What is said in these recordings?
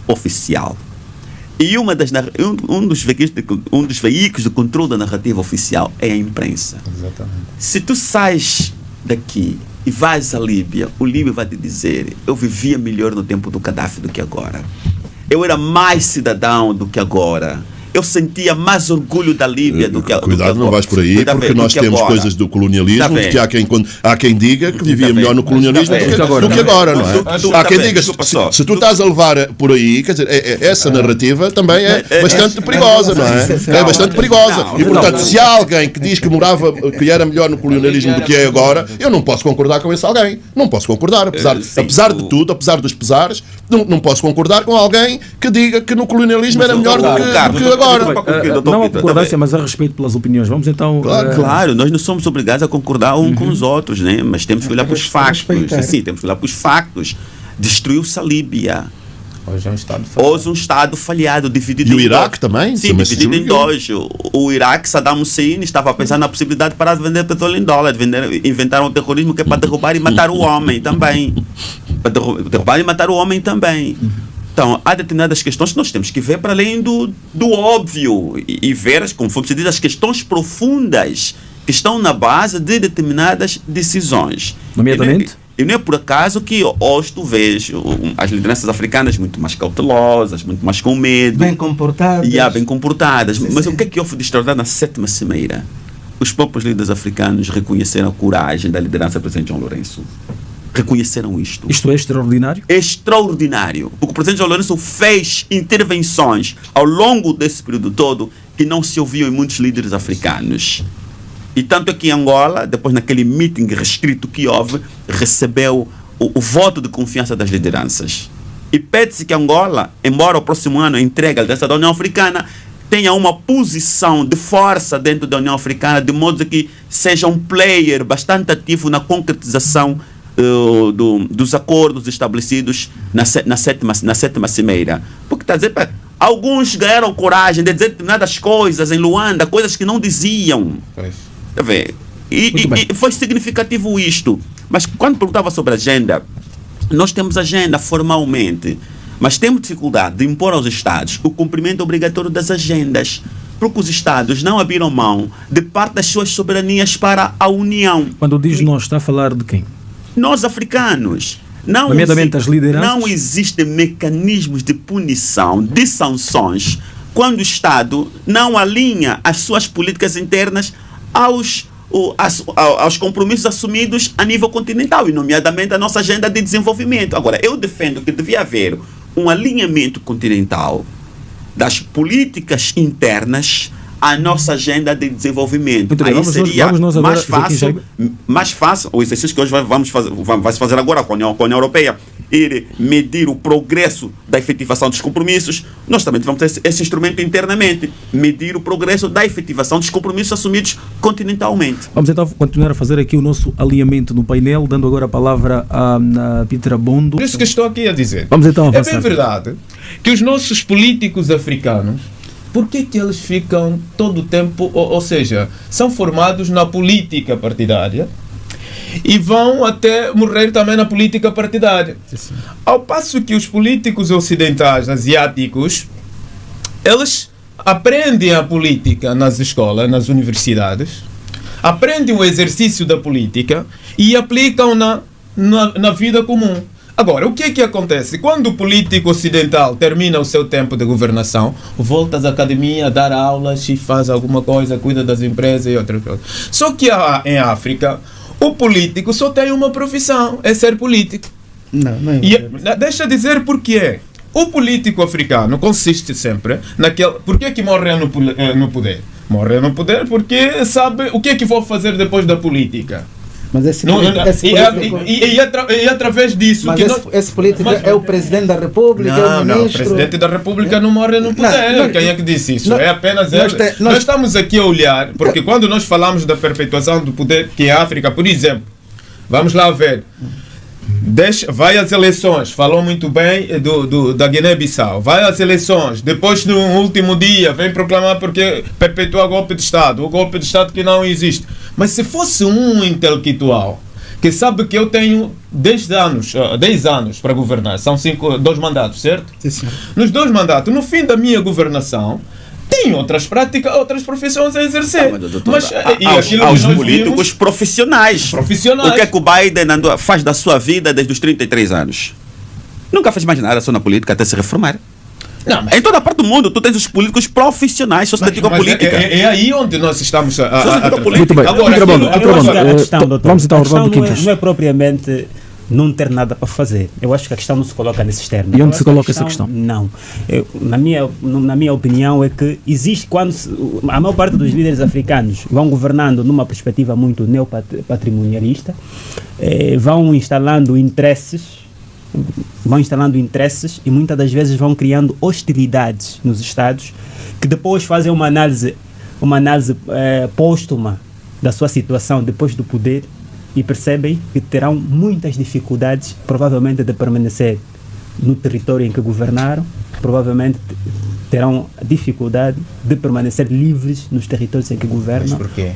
oficial. E um dos veículos de controle da narrativa oficial é a imprensa. Exatamente. Se tu sais daqui e vais à Líbia, o Líbia vai te dizer: eu vivia melhor no tempo do Gaddafi do que agora. Eu era mais cidadão do que agora. Eu sentia mais orgulho da Líbia do que agora. Cuidado, não vais por aí, porque nós temos coisas do colonialismo, que há quem diga que vivia melhor no colonialismo do que agora, não é? Há quem diga, se tu estás a levar por aí, quer dizer, essa narrativa também é bastante perigosa, não é? É bastante perigosa. E, portanto, se há alguém que diz que era melhor no colonialismo do que é agora, eu não posso concordar com esse alguém. Não posso concordar. Apesar de tudo, apesar dos pesares, não posso concordar com alguém que diga que no colonialismo era melhor do que agora. Não há concordância, mas há respeito pelas opiniões. Vamos então... Claro, nós não somos obrigados a concordar com os outros, né? Mas temos que olhar para os factos. Sim, temos que olhar para os factos. Destruiu-se a Líbia. Hoje é um Estado falhado. Dividido em dois. E o Iraque também? Sim, dividido em dois. O Iraque, Saddam Hussein, estava a pensar na possibilidade de parar de vender petróleo em dólar. Inventaram o terrorismo que é para derrubar e matar o homem também. Para derrubar e matar o homem também. Então, há determinadas questões que nós temos que ver para além do óbvio e ver, como se diz, as questões profundas que estão na base de determinadas decisões. Nomeadamente? E não é por acaso que hoje tu vês as lideranças africanas muito mais cautelosas, muito mais com medo. Bem comportadas. Bem comportadas. Mas o que é que houve de extraordinário na 7ª Cimeira? Os próprios líderes africanos reconheceram a coragem da liderança do presidente João Lourenço. Reconheceram isto. Isto é extraordinário? Extraordinário. Porque o presidente João Lourenço fez intervenções ao longo desse período todo que não se ouviam em muitos líderes africanos. E tanto é que Angola, depois naquele meeting restrito que houve, recebeu o voto de confiança das lideranças. E pede-se que Angola, embora o próximo ano entregue a liderança da União Africana, tenha uma posição de força dentro da União Africana, de modo que seja um player bastante ativo na concretização dos acordos estabelecidos na 7ª Cimeira. Porque está a dizer, alguns ganharam coragem de dizer determinadas coisas em Luanda, coisas que não diziam. Está a ver? E foi significativo isto. Mas quando perguntava sobre a agenda, nós temos agenda formalmente, mas temos dificuldade de impor aos Estados o cumprimento obrigatório das agendas, porque os Estados não abriram mão de parte das suas soberanias para a União. Quando diz nós, está a falar de quem? Nós, africanos. Nomeadamente as lideranças. Não existem mecanismos de punição, de sanções, quando o Estado não alinha as suas políticas internas aos compromissos assumidos a nível continental, e nomeadamente a nossa agenda de desenvolvimento. Agora, eu defendo que devia haver um alinhamento continental das políticas internas à nossa agenda de desenvolvimento. Muito bem, seria mais fácil, o exercício que hoje vai se fazer agora com a União Europeia, ir medir o progresso da efetivação dos compromissos. Nós também vamos ter esse instrumento internamente, medir o progresso da efetivação dos compromissos assumidos continentalmente. Vamos então continuar a fazer aqui o nosso alinhamento no painel, dando agora a palavra a Peter Bondo. Por isso que estou aqui a dizer. Vamos então avançar. É bem verdade que os nossos políticos africanos, por que eles ficam todo o tempo, ou seja, são formados na política partidária e vão até morrer também na política partidária? Sim. Ao passo que os políticos ocidentais, asiáticos, eles aprendem a política nas escolas, nas universidades, aprendem o exercício da política e aplicam na vida comum. Agora, o que é que acontece? Quando o político ocidental termina o seu tempo de governação, volta às academias a dar aulas e faz alguma coisa, cuida das empresas e outras coisas. Só que em África, o político só tem uma profissão, é ser político. Não é. Deixa eu dizer porquê. O político africano consiste sempre naquele... Por que morre no poder? Morre no poder porque sabe o que é que vou fazer depois da política. Mas através disso... Mas esse político é o Presidente da República, é o Ministro... Não, o Presidente da República não morre no poder. Quem é que disse isso? É apenas... Nós estamos aqui a olhar, porque quando nós falamos da perpetuação do poder, que é a África, por exemplo, vamos lá ver... vai às eleições, falou muito bem da Guiné-Bissau, vai às eleições, depois no último dia vem proclamar porque perpetua o golpe de Estado que não existe. Mas se fosse um intelectual que sabe que eu tenho 10 anos para governar, são 2 mandatos, certo? Sim, senhor. Nos 2 mandatos, no fim da minha governação, tenho outras práticas, outras profissões a exercer. Mas aos políticos profissionais. O que é que o Biden faz da sua vida desde os 33 anos? Nunca fez mais nada só na política até se reformar. Não, em toda a parte do mundo, tu tens os políticos profissionais, só se dedicam à política. É aí onde nós estamos a muito bem. Agora, vamos então, Orlando Quintas. Não é propriamente não ter nada para fazer. Eu acho que a questão não se coloca nesses termos. E onde se coloca essa questão? Não. Na minha opinião é que existe quando a maior parte dos líderes africanos vão governando numa perspectiva muito neopatrimonialista, vão instalando interesses e muitas das vezes vão criando hostilidades nos Estados, que depois fazem uma análise póstuma da sua situação depois do poder e percebem que terão muitas dificuldades, provavelmente, de permanecer no território em que governaram, provavelmente terão dificuldade de permanecer livres nos territórios em que governam. Mas por quê?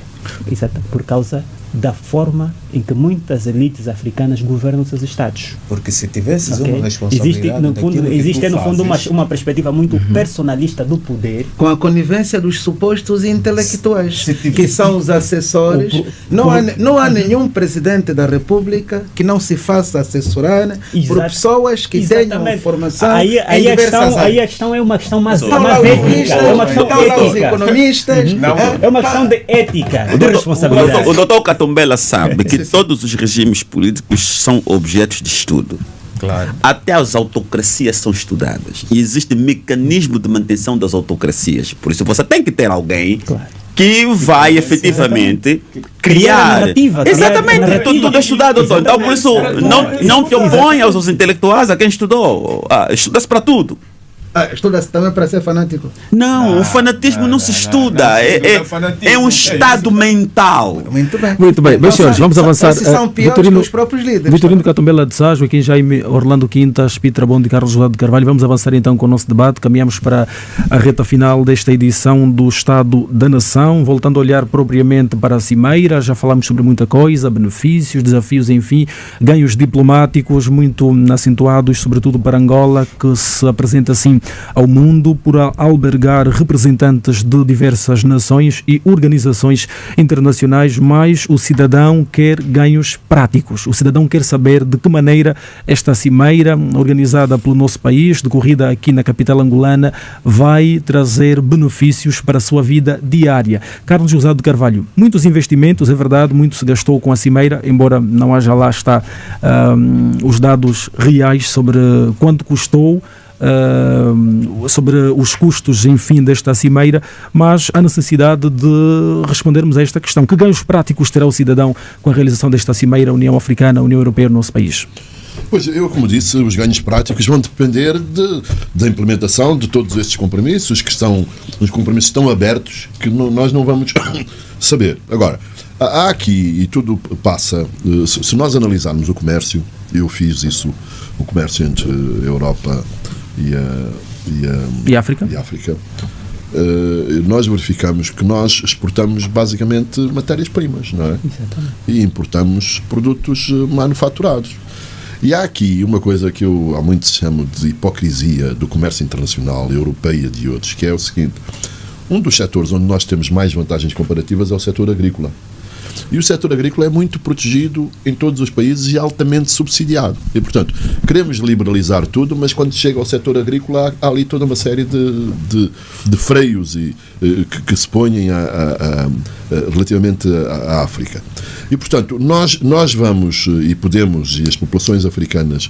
Exato, por causa da forma em que muitas elites africanas governam seus estados. Porque se tivesses uma responsabilidade... Existe no fundo uma perspectiva muito personalista do poder. Com a conivência dos supostos intelectuais, que são os assessores. Não há nenhum presidente da República que não se faça assessorar por pessoas que tenham formação aí a questão é uma questão mais ética. É uma questão ética. Economistas. É uma questão de ética, de responsabilidade. O doutor Katumbela sabe que todos os regimes políticos são objetos de estudo. Claro. Até as autocracias são estudadas. E existe mecanismo de manutenção das autocracias. Por isso você tem que ter alguém que vai efetivamente criar. Exatamente. Tudo é estudado. Então, por isso, não te oponha aos intelectuais, a quem estudou. Estuda-se para tudo. Estuda-se também para ser fanático? Não, o fanatismo não se estuda. É um estado mental. Muito bem. Meus senhores, vamos avançar. Esses são piores que os próprios líderes. Vitorino Katumbela de Sá, Joaquim Jaime, Orlando Quintas, Pitra Bond e Carlos José de Carvalho. Vamos avançar então com o nosso debate. Caminhamos para a reta final desta edição do Estado da Nação. Voltando a olhar propriamente para a Cimeira, já falámos sobre muita coisa, benefícios, desafios, enfim, ganhos diplomáticos muito acentuados, sobretudo para Angola, que se apresenta assim ao mundo por albergar representantes de diversas nações e organizações internacionais, mas o cidadão quer ganhos práticos. O cidadão quer saber de que maneira esta cimeira, organizada pelo nosso país, decorrida aqui na capital angolana, vai trazer benefícios para a sua vida diária. Carlos José de Carvalho, muitos investimentos, é verdade, muito se gastou com a cimeira, embora não haja lá está os dados reais sobre quanto custou, sobre os custos, enfim, desta cimeira, mas há necessidade de respondermos a esta questão. Que ganhos práticos terá o cidadão com a realização desta cimeira, União Africana, União Europeia no nosso país? Pois, como disse, os ganhos práticos vão depender da implementação de todos estes compromissos, os compromissos estão abertos, que nós não vamos saber. Agora, há aqui, e tudo passa, se nós analisarmos o comércio, eu fiz isso, o comércio entre a Europa e África, nós verificamos que nós exportamos basicamente matérias-primas, não é? Exatamente. E importamos produtos manufaturados. E há aqui uma coisa que eu há muito chamo de hipocrisia do comércio internacional, europeu e de outros, que é o seguinte: um dos setores onde nós temos mais vantagens comparativas é o setor agrícola. E o setor agrícola é muito protegido em todos os países e altamente subsidiado. E, portanto, queremos liberalizar tudo, mas quando chega ao setor agrícola há ali toda uma série de freios que se põem relativamente à África. E, portanto, nós vamos e podemos, e as populações africanas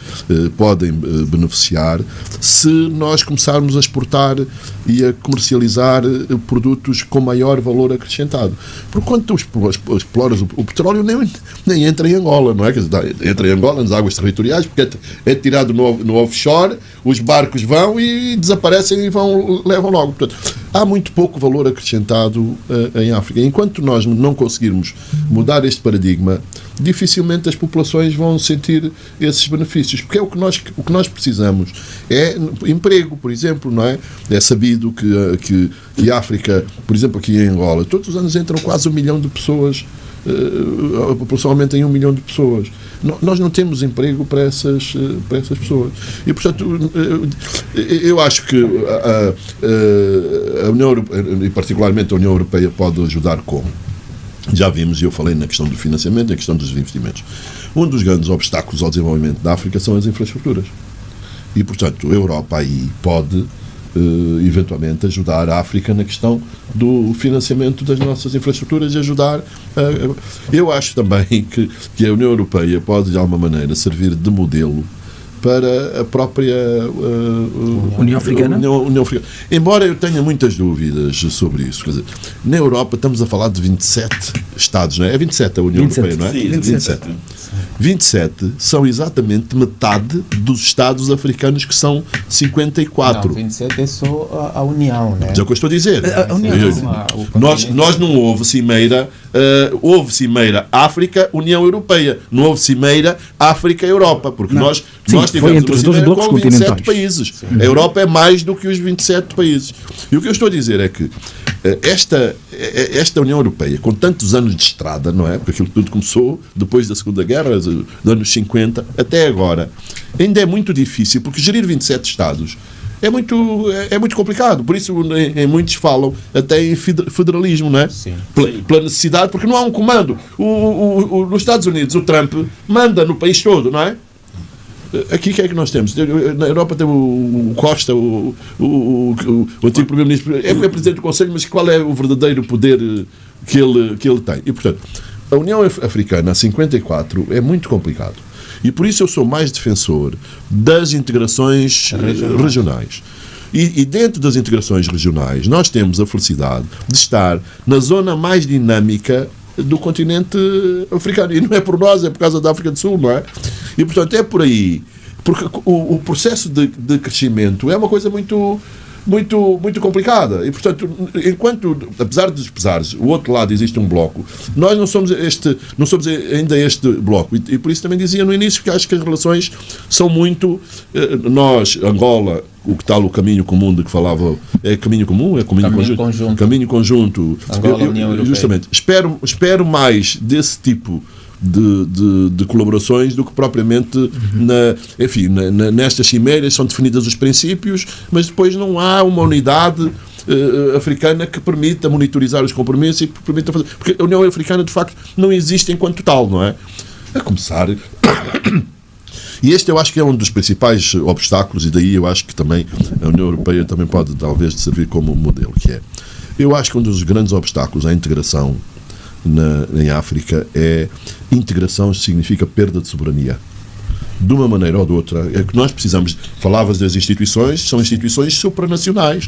podem beneficiar se nós começarmos a exportar e a comercializar produtos com maior valor acrescentado. Porque quando tu exploras o petróleo, nem entra em Angola, não é? Quer dizer, entra em Angola, nas águas territoriais, porque é tirado no offshore, os barcos vão e desaparecem e levam logo. Portanto, há muito pouco valor acrescentado em África. Enquanto nós não conseguirmos mudar este paradigma, dificilmente as populações vão sentir esses benefícios, porque é o que nós precisamos é emprego, por exemplo, não é? É sabido que a África, por exemplo, aqui em Angola, todos os anos entram quase 1 milhão de pessoas a população aumenta em 1 milhão de pessoas. Nós não temos emprego para essas pessoas. E, portanto, eu acho que a União Europeia, e particularmente a União Europeia, pode ajudar como? Já vimos, e eu falei na questão do financiamento, na questão dos investimentos. Um dos grandes obstáculos ao desenvolvimento da África são as infraestruturas. E, portanto, a Europa aí pode eventualmente ajudar a África na questão do financiamento das nossas infraestruturas e ajudar eu acho também que a União Europeia pode de alguma maneira servir de modelo para a própria União Africana. União Africana. Embora eu tenha muitas dúvidas sobre isso. Quer dizer, na Europa estamos a falar de 27 Estados, não é? É 27 a União Europeia, não é? Sim, 27. 27 são exatamente metade dos Estados africanos, que são 54. Não, 27 é só a União, né? Mas é o que eu estou a dizer. A União. Nós não houve cimeira, houve cimeira África-União Europeia, não houve cimeira África-Europa, porque nós tivemos uma cimeira com 27 países. Sim. A Europa é mais do que os 27 países. E o que eu estou a dizer é que esta União Europeia, com tantos anos de estrada, não é? Porque aquilo tudo começou depois da Segunda Guerra, dos anos 50, até agora, ainda é muito difícil, porque gerir 27 Estados é muito complicado. Por isso, muitos falam até em federalismo, não é? Sim. Pela necessidade, porque não há um comando. Nos Estados Unidos, o Trump manda no país todo, não é? Aqui, o que é que nós temos? Na Europa tem o Costa, o antigo Primeiro-Ministro, é Presidente do Conselho, mas qual é o verdadeiro poder que ele tem? E, portanto, a União Africana, a 54, é muito complicado. E por isso eu sou mais defensor das integrações regionais. E dentro das integrações regionais, nós temos a felicidade de estar na zona mais dinâmica do continente africano. E não é por nós, é por causa da África do Sul, não é? E, portanto, é por aí. Porque o processo de crescimento é uma coisa muito complicada. E, portanto, apesar dos pesares, o outro lado existe um bloco, nós não somos ainda este bloco. E por isso também dizia no início que acho que as relações são muito... nós, Angola, o caminho comum de que falava, é caminho comum? É caminho conjunto. Caminho conjunto. Angola, União Europeia. Justamente. Espero mais desse tipo de colaborações do que propriamente nestas cimeiras são definidos os princípios, mas depois não há uma unidade africana que permita monitorizar os compromissos e que permita fazer... Porque a União Africana, de facto, não existe enquanto tal, não é? A começar... E este eu acho que é um dos principais obstáculos, e daí eu acho que também a União Europeia também pode talvez servir como modelo, que é... Eu acho que um dos grandes obstáculos à integração em África é integração significa perda de soberania. De uma maneira ou de outra, é que nós precisamos, falavas das instituições, são instituições supranacionais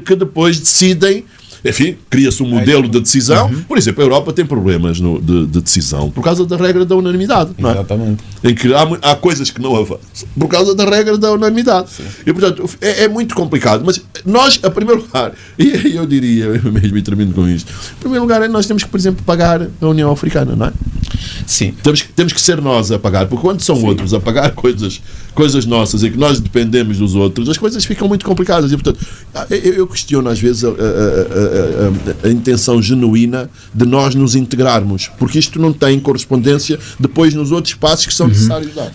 que depois decidem, enfim, cria-se um modelo de decisão. Por exemplo, a Europa tem problemas de decisão por causa da regra da unanimidade, não é? Exatamente. Em que há coisas que não avançam por causa da regra da unanimidade. Sim. E, portanto, é muito complicado. Mas nós, a primeiro lugar, e eu diria, eu mesmo e termino com isto, em primeiro lugar, nós temos que, por exemplo, pagar a União Africana, não é? Sim. Temos que ser nós a pagar, porque quando são outros a pagar coisas nossas e que nós dependemos dos outros, as coisas ficam muito complicadas. E, portanto, eu questiono às vezes a intenção genuína de nós nos integrarmos, porque isto não tem correspondência depois nos outros passos que são necessários dar.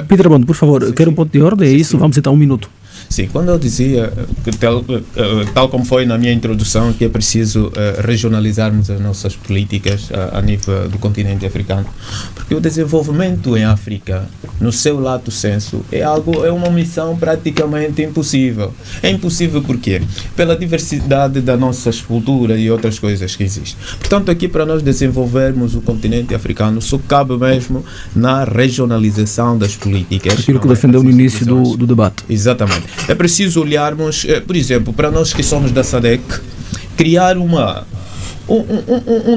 Peter Abondo, por favor, quer um ponto de ordem? É isso? Vamos então 1 minuto. Sim, quando eu dizia, que tal como foi na minha introdução, que é preciso regionalizarmos as nossas políticas a nível do continente africano, porque o desenvolvimento em África, no seu lato sensu, é uma missão praticamente impossível. É impossível por quê? Pela diversidade das nossas culturas e outras coisas que existem. Portanto, aqui para nós desenvolvermos o continente africano, só cabe mesmo na regionalização das políticas. Aquilo que defendeu no início do debate. Exatamente. É preciso olharmos, por exemplo, para nós que somos da SADC, criar um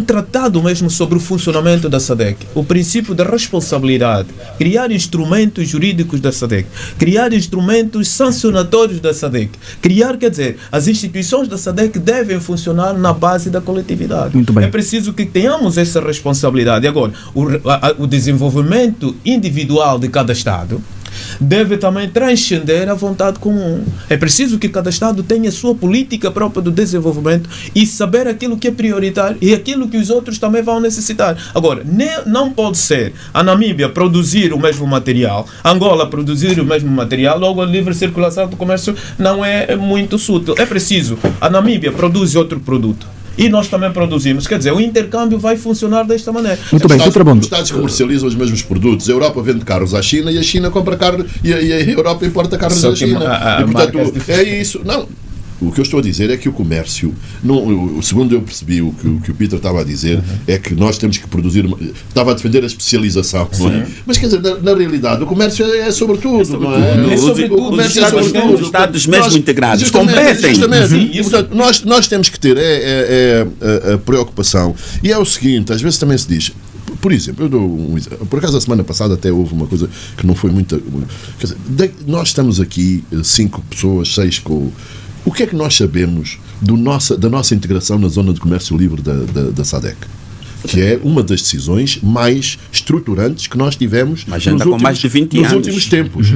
tratado mesmo sobre o funcionamento da SADC, o princípio da responsabilidade, criar instrumentos jurídicos da SADC, criar instrumentos sancionatórios da SADC, quer dizer, as instituições da SADC devem funcionar na base da coletividade. Muito bem. É preciso que tenhamos essa responsabilidade. Agora, o desenvolvimento individual de cada Estado deve também transcender a vontade comum. É preciso que cada Estado tenha a sua política própria do desenvolvimento e saber aquilo que é prioritário e aquilo que os outros também vão necessitar. Agora, não pode ser a Namíbia produzir o mesmo material, Angola produzir o mesmo material, logo a livre circulação do comércio não é muito útil. É preciso, a Namíbia produz outro produto e nós também produzimos. Quer dizer, o intercâmbio vai funcionar desta maneira. Muito bem, os Estados comercializam os mesmos produtos. A Europa vende carros à China e a China compra carro e a Europa importa carros da China. E, portanto, é isso. Não. O que eu estou a dizer é que o comércio, segundo eu percebi, o que o Peter estava a dizer, é que nós temos que produzir. Estava a defender a especialização, não é? Mas quer dizer, na realidade, o comércio é sobre tudo, não é? O comércio é sobre tudo. Os Estados mesmo integrados competem. Justamente. Portanto, nós temos que ter a preocupação. E é o seguinte: às vezes também se diz. Por exemplo, eu dou um exemplo. Por acaso, a semana passada até houve uma coisa que não foi muito. Quer dizer, nós estamos aqui, 5 pessoas, 6 com. O que é que nós sabemos da nossa integração na zona de comércio livre da SADC? Que é uma das decisões mais estruturantes que nós tivemos nos últimos tempos.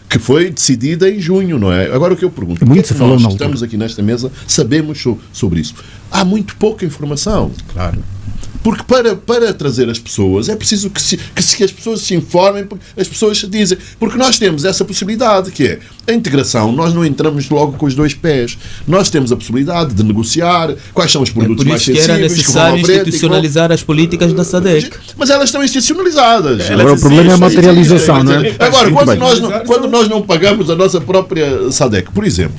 Que foi decidida em junho, não é? Agora o que eu pergunto, o que é que nós estamos aqui nesta mesa sabemos sobre isso? Há muito pouca informação. Claro. Porque para trazer as pessoas é preciso que as pessoas se informem, as pessoas se dizem. Porque nós temos essa possibilidade, que é a integração. Nós não entramos logo com os 2 pés. Nós temos a possibilidade de negociar quais são os produtos mais sensíveis. Por isso que era necessário institucionalizar as políticas da SADC. Mas elas estão institucionalizadas. Agora o problema é a materialização, não é? Agora, quando nós não pagamos a nossa própria SADC, por exemplo,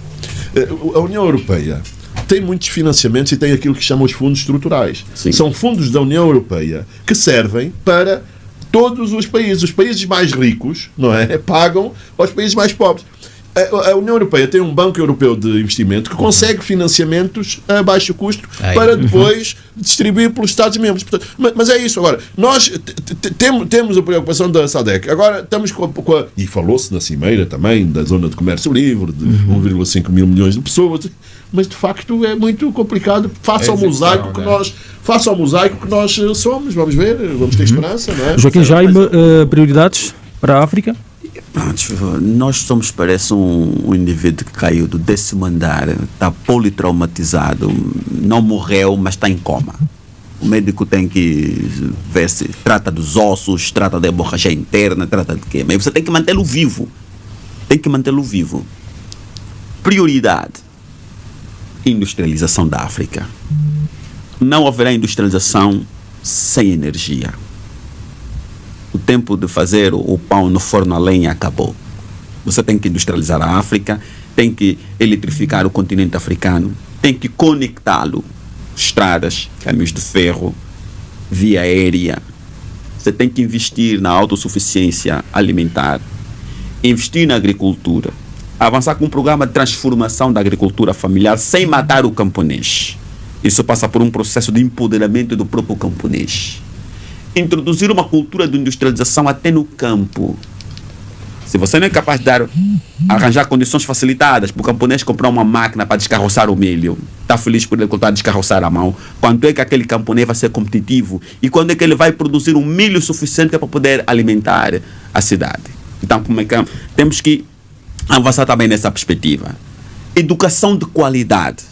a União Europeia tem muitos financiamentos e tem aquilo que chamam os fundos estruturais. Sim. São fundos da União Europeia que servem para todos os países. Os países mais ricos, não é, pagam aos países mais pobres. A União Europeia tem um Banco Europeu de Investimento que consegue financiamentos a baixo custo para depois distribuir pelos Estados-membros. Mas é isso. Agora, nós temos a preocupação da SADC. Agora, estamos e falou-se na Cimeira também da Zona de Comércio Livre, de 1,5 mil milhões de pessoas, mas de facto é muito complicado. Faça ao mosaico que nós somos. Vamos ver, vamos ter esperança, não é? Joaquim Jaime, prioridades para a África? Nós somos, parece, um indivíduo que caiu do 10º andar, está politraumatizado, não morreu, mas está em coma. O médico tem que ver se trata dos ossos, trata da hemorragia interna, trata de quê? Mas você tem que mantê-lo vivo. Prioridade: industrialização da África. Não haverá industrialização sem energia. O tempo de fazer o pão no forno a lenha acabou. Você tem que industrializar a África, tem que eletrificar o continente africano, tem que conectá-lo. Estradas, caminhos de ferro, via aérea. Você tem que investir na autossuficiência alimentar, investir na agricultura, avançar com um programa de transformação da agricultura familiar sem matar o camponês. Isso passa por um processo de empoderamento do próprio camponês. Introduzir uma cultura de industrialização até no campo. Se você não é capaz de arranjar condições facilitadas para o camponês comprar uma máquina para descarroçar o milho, está feliz por ele contar descarroçar a mão, quanto é que aquele camponês vai ser competitivo e quando é que ele vai produzir um milho suficiente para poder alimentar a cidade. Então, temos que avançar também nessa perspectiva. Educação de qualidade,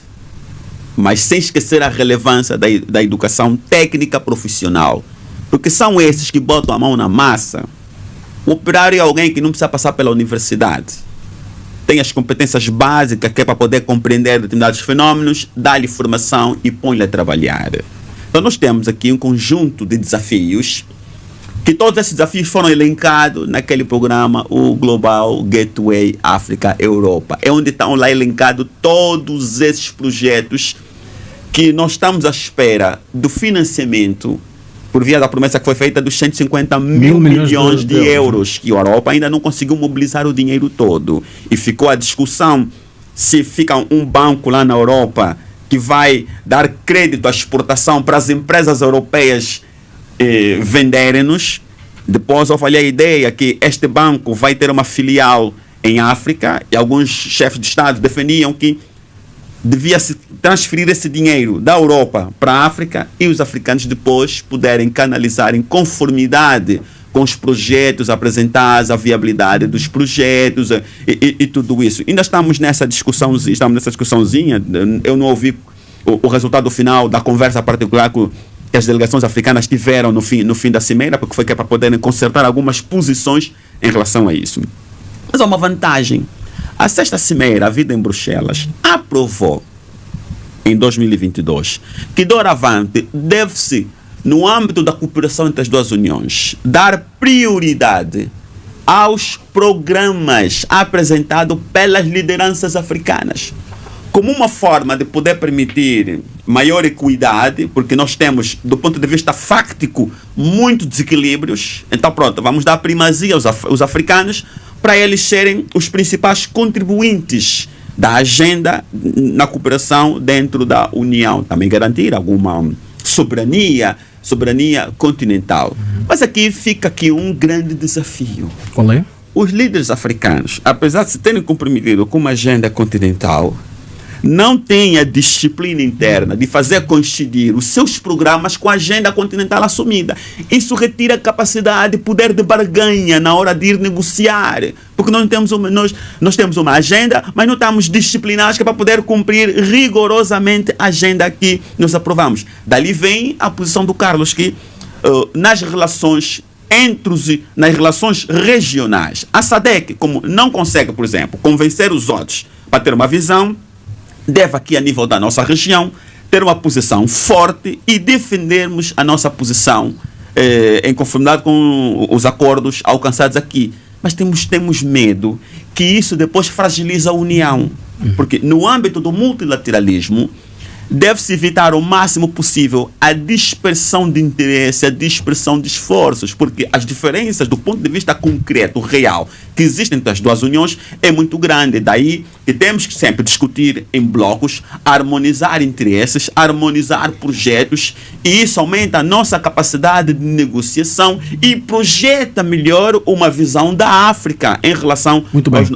mas sem esquecer a relevância da educação técnica profissional. Porque são esses que botam a mão na massa. O operário é alguém que não precisa passar pela universidade. Tem as competências básicas que é para poder compreender determinados fenômenos, dar-lhe formação e põe-lhe a trabalhar. Então nós temos aqui um conjunto de desafios, que todos esses desafios foram elencados naquele programa, o Global Gateway África-Europa. É onde estão lá elencados todos esses projetos que nós estamos à espera do financiamento por via da promessa que foi feita dos 150 mil milhões de euros, que a Europa ainda não conseguiu mobilizar o dinheiro todo. E ficou a discussão se fica um banco lá na Europa que vai dar crédito à exportação para as empresas europeias venderem-nos. Depois eu falei a ideia que este banco vai ter uma filial em África e alguns chefes de Estado defendiam que devia-se transferir esse dinheiro da Europa para a África e os africanos depois puderem canalizar em conformidade com os projetos apresentados, a viabilidade dos projetos e tudo isso. Ainda estamos nessa discussãozinha. Eu não ouvi o resultado final da conversa particular que as delegações africanas tiveram no fim da cimeira, porque foi que é para poderem consertar algumas posições em relação a isso. Mas há uma vantagem. A 6ª cimeira, a vida em Bruxelas, aprovou em 2022 que doravante deve-se, no âmbito da cooperação entre as duas uniões, dar prioridade aos programas apresentados pelas lideranças africanas, como uma forma de poder permitir maior equidade, porque nós temos, do ponto de vista fáctico, muitos desequilíbrios. Então, pronto, vamos dar primazia aos africanos para eles serem os principais contribuintes da agenda na cooperação dentro da União. Também garantir alguma soberania continental. Mas aqui fica um grande desafio. Qual é? Os líderes africanos, apesar de se terem comprometido com uma agenda continental, não têm a disciplina interna de fazer coincidir os seus programas com a agenda continental assumida. Isso retira a capacidade, poder de barganha na hora de ir negociar. Porque nós temos uma agenda, mas não estamos disciplinados para poder cumprir rigorosamente a agenda que nós aprovamos. Dali vem a posição do Carlos, que nas relações nas relações regionais, a SADC, como não consegue, por exemplo, convencer os outros para ter uma visão, deve aqui, a nível da nossa região, ter uma posição forte e defendermos a nossa posição em conformidade com os acordos alcançados aqui. Mas temos medo que isso depois fragilize a União. Porque no âmbito do multilateralismo, deve-se evitar o máximo possível a dispersão de interesse, a dispersão de esforços, porque as diferenças do ponto de vista concreto, real, que existem entre as duas uniões é muito grande. Daí que temos que sempre discutir em blocos, harmonizar interesses, harmonizar projetos, e isso aumenta a nossa capacidade de negociação e projeta melhor uma visão da África em relação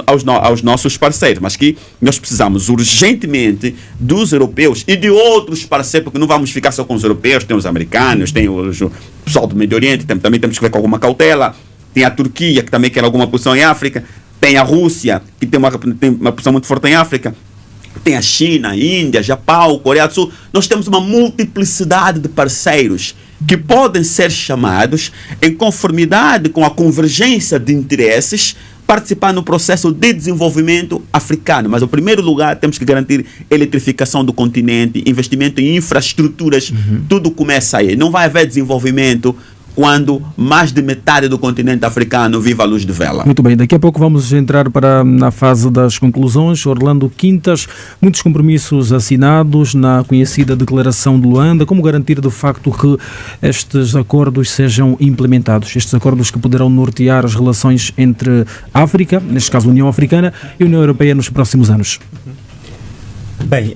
aos nossos parceiros. Mas que nós precisamos urgentemente dos europeus e de outros parceiros, porque não vamos ficar só com os europeus, tem os americanos, tem o pessoal do Médio Oriente, também temos que ver com alguma cautela, tem a Turquia, que também quer alguma posição em África, tem a Rússia, que tem uma posição muito forte em África, tem a China, a Índia, Japão, Coreia do Sul. Nós temos uma multiplicidade de parceiros que podem ser chamados, em conformidade com a convergência de interesses, participar no processo de desenvolvimento africano. Mas, em primeiro lugar, temos que garantir eletrificação do continente, investimento em infraestruturas, tudo começa aí. Não vai haver desenvolvimento quando mais de metade do continente africano vive à luz de vela. Muito bem, daqui a pouco vamos entrar na fase das conclusões. Orlando Quintas, muitos compromissos assinados na conhecida Declaração de Luanda. Como garantir de facto que estes acordos sejam implementados? Estes acordos que poderão nortear as relações entre a África, neste caso a União Africana, e a União Europeia nos próximos anos? Bem,